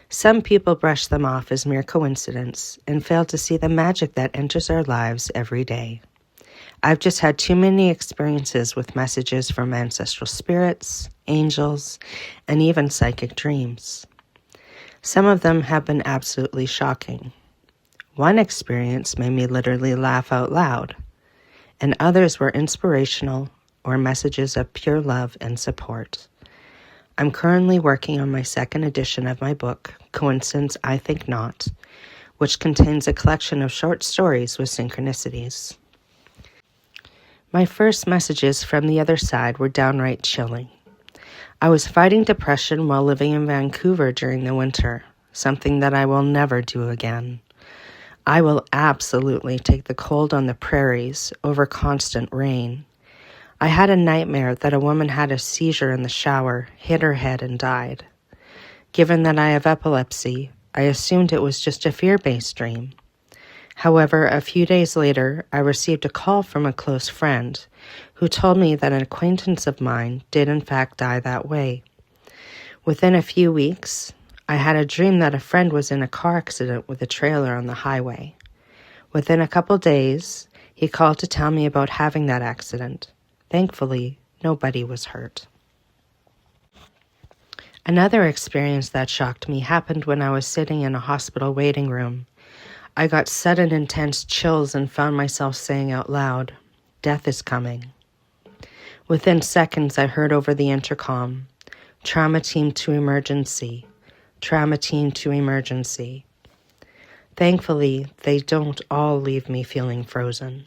Some people brush them off as mere coincidence and fail to see the magic that enters our lives every day. I've just had too many experiences with messages from ancestral spirits, angels, and even psychic dreams. Some of them have been absolutely shocking. One experience made me literally laugh out loud, and others were inspirational or messages of pure love and support. I'm currently working on my second edition of my book, Coincidence I Think Not, which contains a collection of short stories with synchronicities. My first messages from the other side were downright chilling. I was fighting depression while living in Vancouver during the winter, something that I will never do again. I will absolutely take the cold on the prairies over constant rain. I had a nightmare that a woman had a seizure in the shower, hit her head, and died. Given that I have epilepsy, I assumed it was just a fear-based dream. However, a few days later, I received a call from a close friend who told me that an acquaintance of mine did in fact die that way. Within a few weeks, I had a dream that a friend was in a car accident with a trailer on the highway. Within a couple days, he called to tell me about having that accident. Thankfully, nobody was hurt. Another experience that shocked me happened when I was sitting in a hospital waiting room. I got sudden intense chills and found myself saying out loud, "Death is coming." Within seconds, I heard over the intercom, "Trauma team to emergency, trauma team to emergency." Thankfully, they don't all leave me feeling frozen.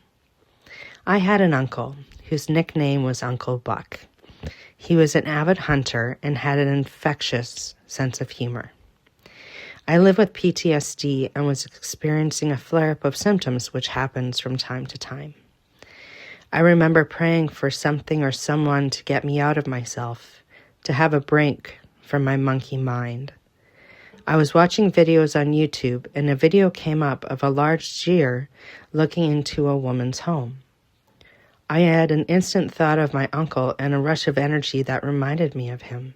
I had an uncle whose nickname was Uncle Buck. He was an avid hunter and had an infectious sense of humor. I live with PTSD and was experiencing a flare-up of symptoms which happens from time to time. I remember praying for something or someone to get me out of myself, to have a break from my monkey mind. I was watching videos on YouTube and a video came up of a large deer looking into a woman's home. I had an instant thought of my uncle and a rush of energy that reminded me of him.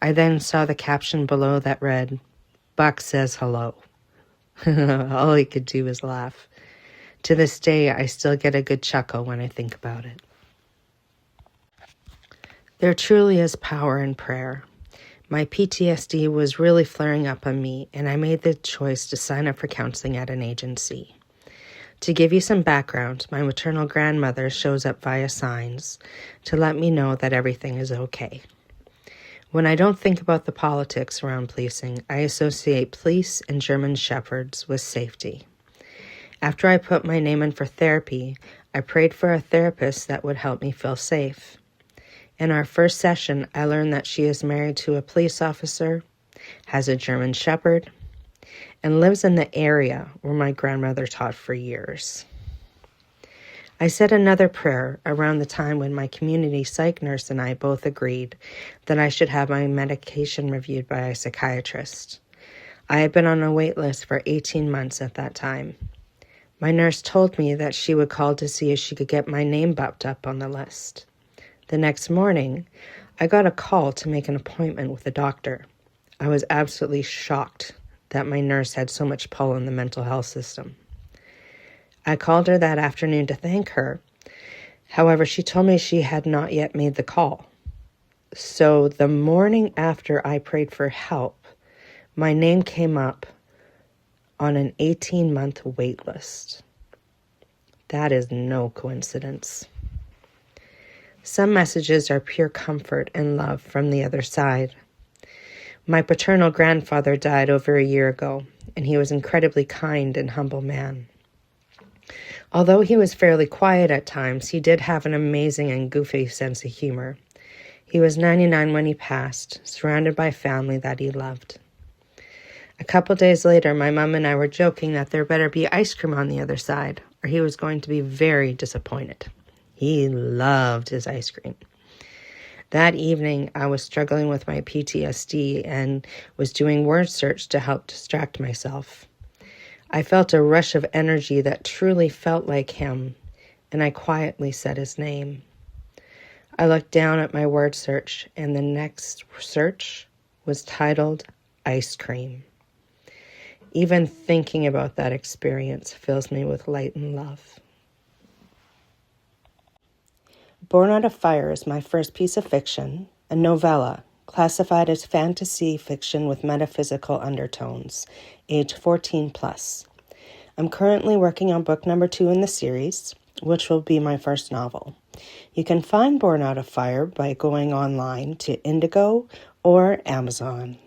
I then saw the caption below that read, "Buck says hello." All he could do was laugh. To this day, I still get a good chuckle when I think about it. There truly is power in prayer. My PTSD was really flaring up on me, and I made the choice to sign up for counseling at an agency. To give you some background, my maternal grandmother shows up via signs to let me know that everything is okay. When I don't think about the politics around policing, I associate police and German shepherds with safety. After I put my name in for therapy, I prayed for a therapist that would help me feel safe. In our first session, I learned that she is married to a police officer, has a German shepherd, and lives in the area where my grandmother taught for years. I said another prayer around the time when my community psych nurse and I both agreed that I should have my medication reviewed by a psychiatrist. I had been on a wait list for 18 months at that time. My nurse told me that she would call to see if she could get my name bumped up on the list. The next morning, I got a call to make an appointment with a doctor. I was absolutely shocked that my nurse had so much pull in the mental health system. I called her that afternoon to thank her. However, she told me she had not yet made the call. So the morning after I prayed for help, my name came up on an 18-month wait list. That is no coincidence. Some messages are pure comfort and love from the other side. My paternal grandfather died over a year ago, and he was an incredibly kind and humble man. Although he was fairly quiet at times, he did have an amazing and goofy sense of humor. He was 99 when he passed, surrounded by family that he loved. A couple days later, my mom and I were joking that there better be ice cream on the other side, or he was going to be very disappointed. He loved his ice cream. That evening, I was struggling with my PTSD and was doing word search to help distract myself. I felt a rush of energy that truly felt like him, and I quietly said his name. I looked down at my word search, and the next search was titled, ice cream. Even thinking about that experience fills me with light and love. Born Out of Fire is my first piece of fiction, a novella, classified as fantasy fiction with metaphysical undertones, age 14 plus. I'm currently working on book number 2 in the series, which will be my first novel. You can find Born Out of Fire by going online to Indigo or Amazon.